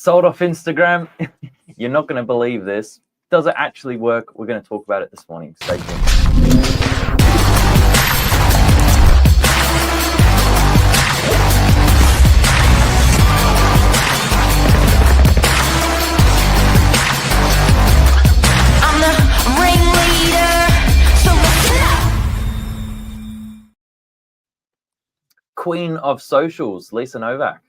Sold off Instagram. You're not going to believe this. Does it actually work? We're going to talk about it this morning. Stay tuned. Queen of socials, Lisa Novak.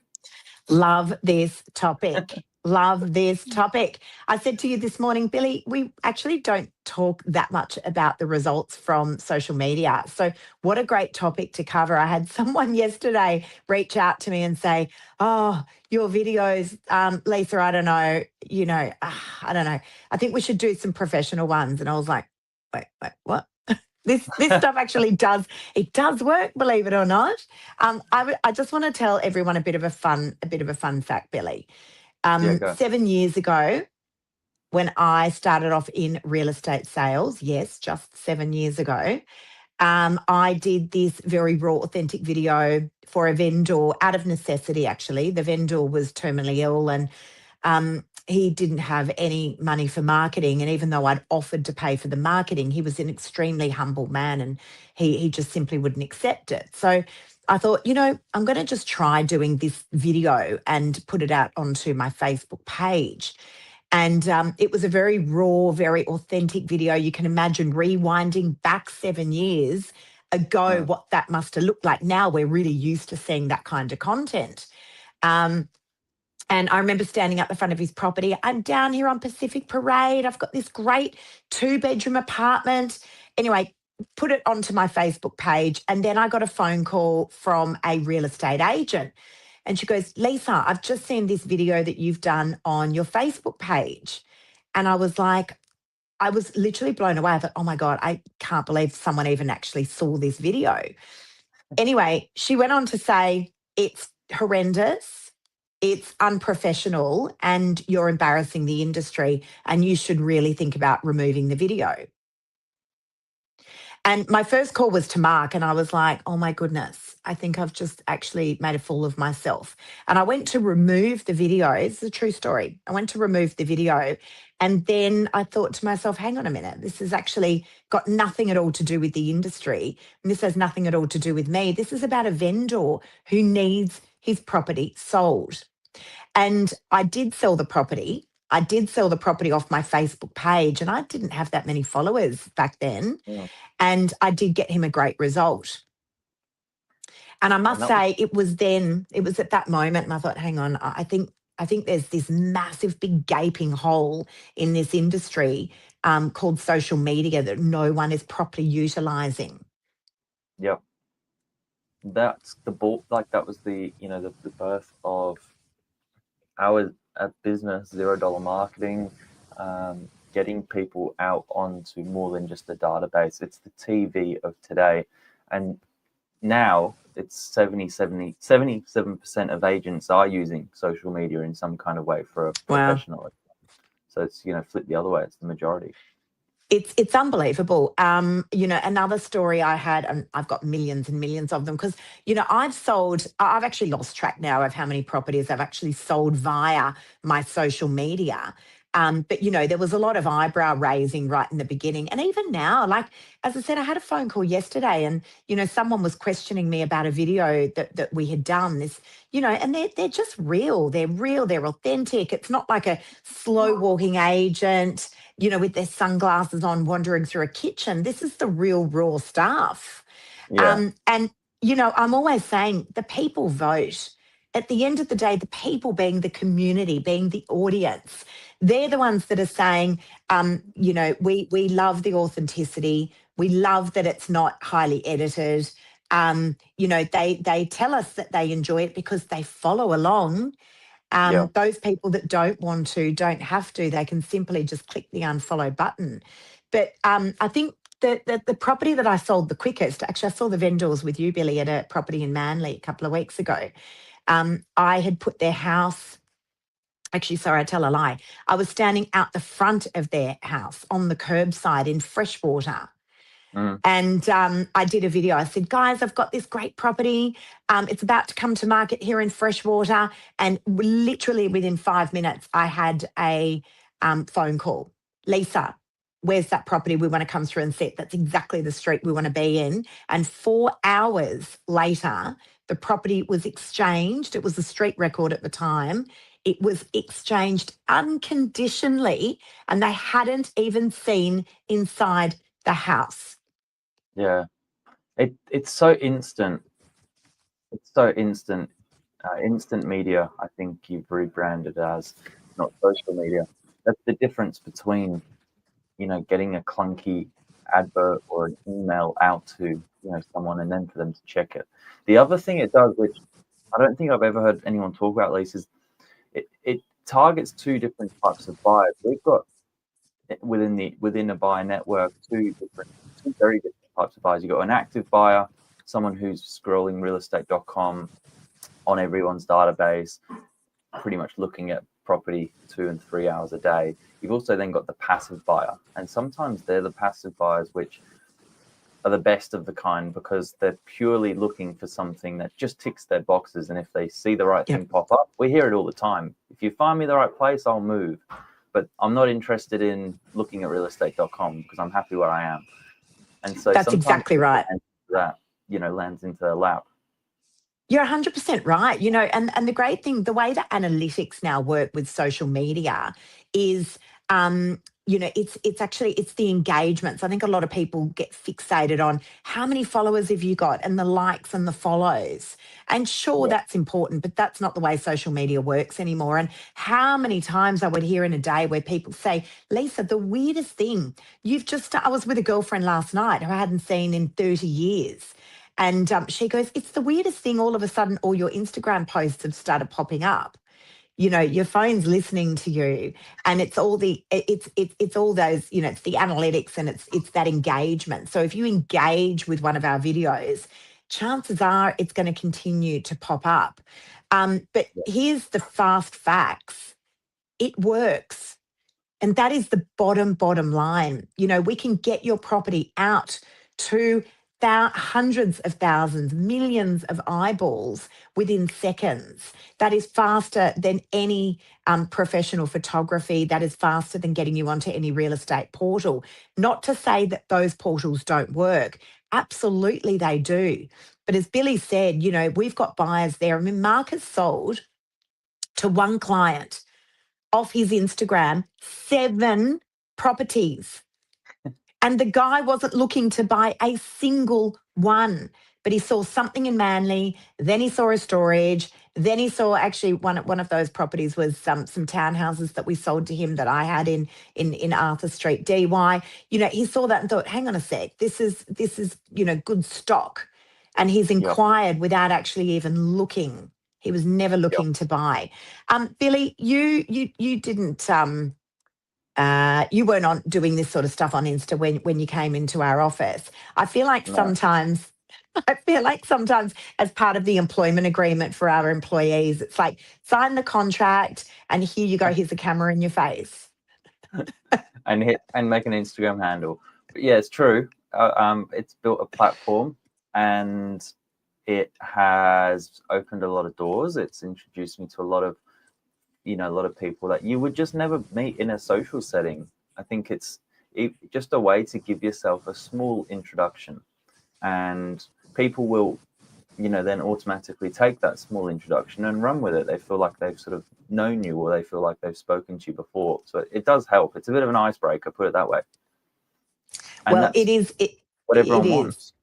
Love this topic. Love this topic. I said to you this morning, Billy, we actually don't talk that much about the results from social media. So what a great topic to cover. I had someone yesterday reach out to me and say, oh, your videos, Lisa, I don't know, I don't know. I think we should do some professional ones. And I was like, wait, what? This stuff actually does work, believe it or not. I just want to tell everyone a bit of a fun fact, Billy. 7 years ago, when I started off in real estate sales, yes, just 7 years ago, I did this very raw, authentic video for a vendor out of necessity. Actually, the vendor was terminally ill and he didn't have any money for marketing. And even though I'd offered to pay for the marketing, he was an extremely humble man and he just simply wouldn't accept it. So I thought, I'm going to just try doing this video and put it out onto my Facebook page. And it was a very raw, very authentic video. You can imagine rewinding back 7 years ago, what that must have looked like. Now we're really used to seeing that kind of content. And I remember standing at the front of his property. I'm down here on Pacific Parade. I've got this great 2-bedroom apartment. Anyway, put it onto my Facebook page. And then I got a phone call from a real estate agent. And she goes, Lisa, I've just seen this video that you've done on your Facebook page. And I was like, I was literally blown away. I thought, oh my God, I can't believe someone even actually saw this video. Anyway, she went on to say, it's horrendous. It's unprofessional and you're embarrassing the industry and you should really think about removing the video. And my first call was to Mark and I was like, oh my goodness, I think I've just actually made a fool of myself. And I went to remove the video. It's a true story. I went to remove the video and then I thought to myself, hang on a minute, this has actually got nothing at all to do with the industry. And this has nothing at all to do with me. This is about a vendor who needs his property sold. And I did sell the property. I did sell the property off my Facebook page and I didn't have that many followers back then. Yeah. And I did get him a great result. And I must say it was at that moment and I thought, hang on, I think there's this massive big gaping hole in this industry called social media that no one is properly utilising. Yep. That's the that was the birth of our business, $0 marketing, getting people out onto more than just the database. It's the TV of today. And now it's 77% of agents are using social media in some kind of way for a professional. Wow. So it's, flip the other way. It's the majority. It's unbelievable. Another story I had, and I've got millions and millions of them because, I've actually lost track now of how many properties I've actually sold via my social media. But, there was a lot of eyebrow raising right in the beginning. And even now, like, as I said, I had a phone call yesterday and, someone was questioning me about a video that we had done this, and they're just real. They're real. They're authentic. It's not like a slow walking agent, with their sunglasses on wandering through a kitchen. This is the real raw stuff. Yeah. And, I'm always saying the people vote. At the end of the day, the people being the community, being the audience, they're the ones that are saying, we love the authenticity. We love that it's not highly edited. They tell us that they enjoy it because they follow along. Those people that don't want to, don't have to, they can simply just click the unfollow button. But I think the property that I sold the quickest, actually I saw the vendors with you, Billy, at a property in Manly a couple of weeks ago. I had put their house, actually, sorry, I tell a lie. I was standing out the front of their house on the curbside in Freshwater. And I did a video. I said, guys, I've got this great property. It's about to come to market here in Freshwater. And literally within 5 minutes, I had a phone call. Lisa, where's that property? We want to come through and see it. That's exactly the street we want to be in. And 4 hours later, the property was exchanged. It was a street record at the time. It was exchanged unconditionally, and they hadn't even seen inside the house. Yeah, it's so instant. It's so instant. Instant media, I think you've rebranded as, not social media. That's the difference between, getting a clunky advert or an email out to, someone and then for them to check it. The other thing it does, which I don't think I've ever heard anyone talk about, Lisa, is it targets two different types of buyers. We've got within a buyer network two very different types of buyers. You've got an active buyer, someone who's scrolling realestate.com on everyone's database, pretty much looking at property 2 and 3 hours a day. You've also then got the passive buyer, and sometimes they're the passive buyers which are the best of the kind because they're purely looking for something that just ticks their boxes, and if they see the right thing pop up, we hear it all the time. If you find me the right place, I'll move, but I'm not interested in looking at realestate.com because I'm happy where I am. And so that's exactly right. That lands into their lap. You're 100% right. And the great thing, the way that analytics now work with social media is, it's the engagements. I think a lot of people get fixated on how many followers have you got and the likes and the follows. And sure, that's important, but that's not the way social media works anymore. And how many times I would hear in a day where people say, Lisa, the weirdest thing, I was with a girlfriend last night who I hadn't seen in 30 years. And she goes, it's the weirdest thing. All of a sudden, all your Instagram posts have started popping up. Your phone's listening to you, and it's all those, it's the analytics and it's that engagement. So if you engage with one of our videos, chances are it's going to continue to pop up. But here's the fast facts. It works. And that is the bottom line. We can get your property out to hundreds of thousands, millions of eyeballs within seconds. That is faster than any professional photography. That is faster than getting you onto any real estate portal. Not to say that those portals don't work. Absolutely they do. But as Billy said, we've got buyers there. I mean, Mark has sold to one client off his Instagram 7 properties. And the guy wasn't looking to buy a single one, but he saw something in Manly, then he saw a storage, then he saw actually one of those properties was some townhouses that we sold to him that I had in Arthur Street, DY. He saw that and thought, hang on a sec, this is good stock. And he's inquired without actually even looking. He was never looking to buy. Billy, you didn't you weren't on doing this sort of stuff on Insta when you came into our office. I feel like sometimes as part of the employment agreement for our employees, it's like sign the contract and here you go, here's a camera in your face. and make an Instagram handle. But yeah, it's true. It's built a platform and it has opened a lot of doors. It's introduced me to a lot of people that you would just never meet in a social setting. I think it's just a way to give yourself a small introduction, and people will, then automatically take that small introduction and run with it. They feel like they've sort of known you, or they feel like they've spoken to you before. So it does help. It's a bit of an icebreaker, put it that way. And well, it is. What everyone wants.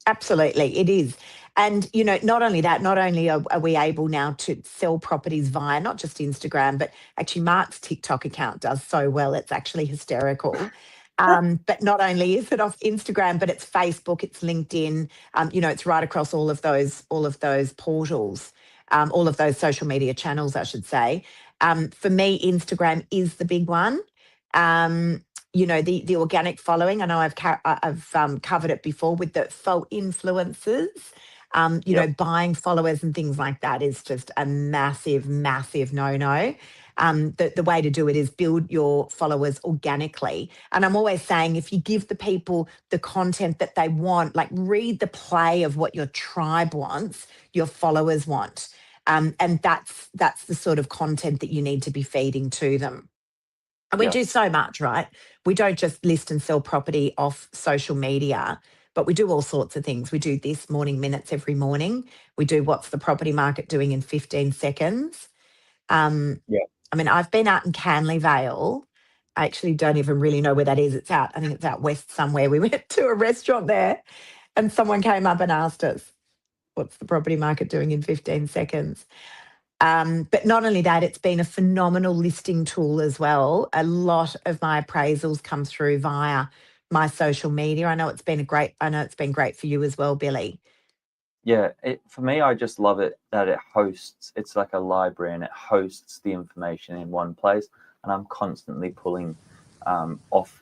Absolutely, it is. And, not only that, not only are we able now to sell properties via not just Instagram, but actually Mark's TikTok account does so well. It's actually hysterical. But not only is it off Instagram, but it's Facebook, it's LinkedIn, it's right across all of those portals, all of those social media channels, I should say. For me, Instagram is the big one. The organic following. I know I've covered it before with the faux influencers. Buying followers and things like that is just a massive, massive no-no. The way to do it is build your followers organically. And I'm always saying, if you give the people the content that they want, like read the play of what your tribe wants, your followers want. And that's the sort of content that you need to be feeding to them. And we Yeah. do so much, right? We don't just list and sell property off social media, but we do all sorts of things. We do this morning minutes every morning. We do what's the property market doing in 15 seconds. Yeah. I mean, I've been out in Canley Vale. I actually don't even really know where that is. It's out, I think it's out west somewhere. We went to a restaurant there and someone came up and asked us, what's the property market doing in 15 seconds? But not only that, it's been a phenomenal listing tool as well. A lot of my appraisals come through via my social media. I know it's been great for you as well, Billy. Yeah, for me, I just love it that it hosts. It's like a library, and it hosts the information in one place. And I'm constantly pulling off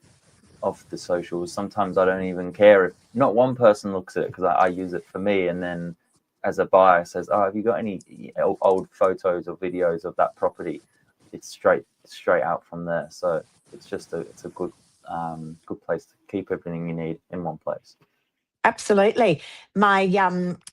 the socials. Sometimes I don't even care if not one person looks at it, because I use it for me. And then as a buyer says, "Oh, have you got any old photos or videos of that property?" It's straight out from there. So it's a good place to keep everything you need in one place. Absolutely. My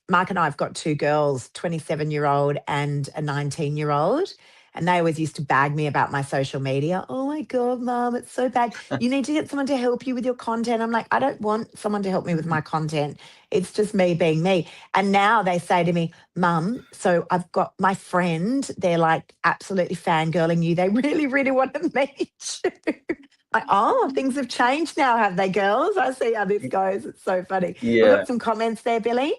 Mark and I have got two girls, 27-year-old and a 19-year-old. And they always used to bag me about my social media. Oh my God, Mum, it's so bad. You need to get someone to help you with your content. I'm like, I don't want someone to help me with my content. It's just me being me. And now they say to me, Mum, so I've got my friend, they're like absolutely fangirling you. They really, really want to meet you. Like, oh, things have changed now, have they, girls? I see how this goes. It's so funny. We've Yeah. got some comments there, Billy.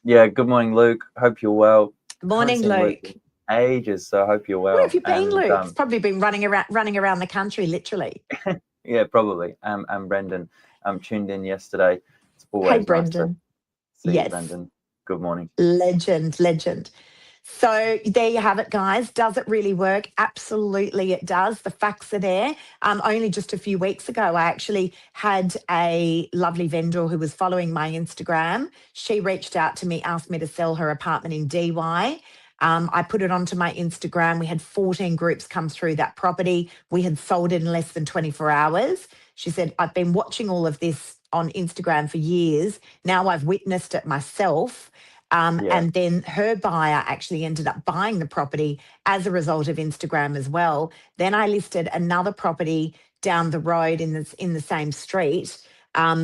Yeah. Good morning, Luke. Hope you're well. Haven't Morning, seen Luke Luke. in ages, so I hope you're Where have well. you been, And Luke? It's probably been running around the country, literally. yeah, probably. And Brendan tuned in yesterday. It's Hey, always nice to Brendan. see you, Yes, Brendan. Good morning. legend. So there you have it, guys. Does it really work? Absolutely, it does. The facts are there. Only just a few weeks ago, I actually had a lovely vendor who was following my Instagram. She reached out to me, asked me to sell her apartment in DY. I put it onto my Instagram. We had 14 groups come through that property. We had sold it in less than 24 hours. She said, I've been watching all of this on Instagram for years. Now I've witnessed it myself. Yeah. And then her buyer actually ended up buying the property as a result of Instagram as well. Then I listed another property down the road in the same street,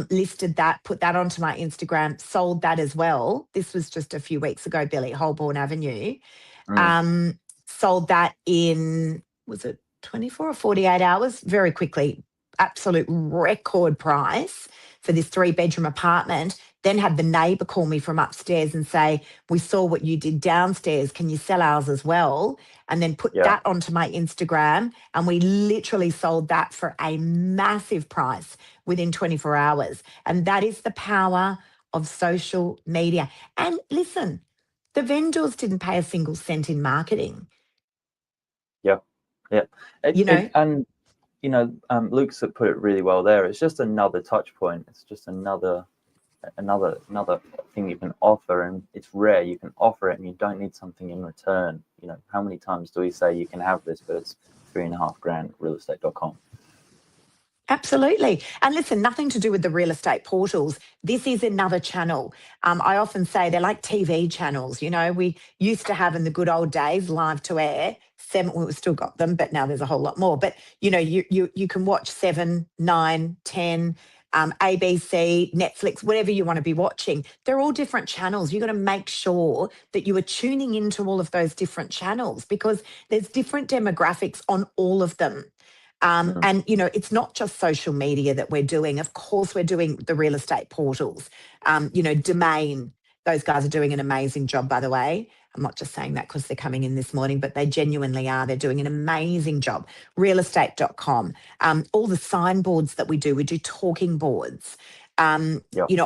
listed that, put that onto my Instagram, sold that as well. This was just a few weeks ago, Billy, Holborn Avenue. Mm. Sold that in, was it 24 or 48 hours? Very quickly. Absolute record price for this 3-bedroom apartment. Then had the neighbour call me from upstairs and say, we saw what you did downstairs. Can you sell ours as well? And then put Yeah. that onto my Instagram. And we literally sold that for a massive price within 24 hours. And that is the power of social media. And listen, the vendors didn't pay a single cent in marketing. Yeah. Yeah. You know, And Luke's put it really well there. It's just another touch point. It's just another thing you can offer, and it's rare. You can offer it and you don't need something in return. How many times do we say you can have this, but it's $3,500 realestate.com. absolutely. And listen, nothing to do with the real estate portals. This is another channel. I often say they're like TV channels. We used to have in the good old days live to air. We've still got them, but now there's a whole lot more. But you can watch 7, 9, 10, ABC, Netflix, whatever you want to be watching. They're all different channels. You've got to make sure that you are tuning into all of those different channels, because there's different demographics on all of them. And, it's not just social media that we're doing. Of course, we're doing the real estate portals. Domain, those guys are doing an amazing job, by the way. I'm not just saying that because they're coming in this morning, but they genuinely are. They're doing an amazing job. Realestate.com, all the signboards that we do talking boards. Yeah.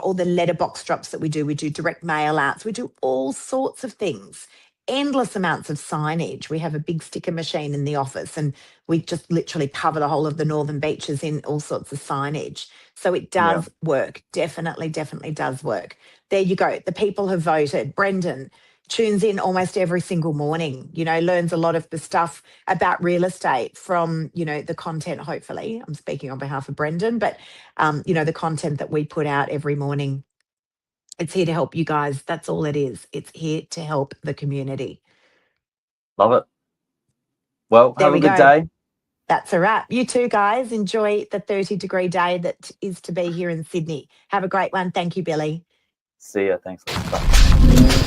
All the letterbox drops that we do direct mail outs, we do all sorts of things, endless amounts of signage. We have a big sticker machine in the office and we just literally cover the whole of the northern beaches in all sorts of signage. So it Yeah. does work. Definitely does work. There you go. The people have voted. Brendan, tunes in almost every single morning, learns a lot of the stuff about real estate from, the content, hopefully. I'm speaking on behalf of Brendan, but, the content that we put out every morning. It's here to help you guys. That's all it is. It's here to help the community. Love it. Well, There have we a good go. day. That's a wrap. You too, guys. Enjoy the 30-degree day that is to be here in Sydney. Have a great one. Thank you, Billy. See ya. Thanks. Bye.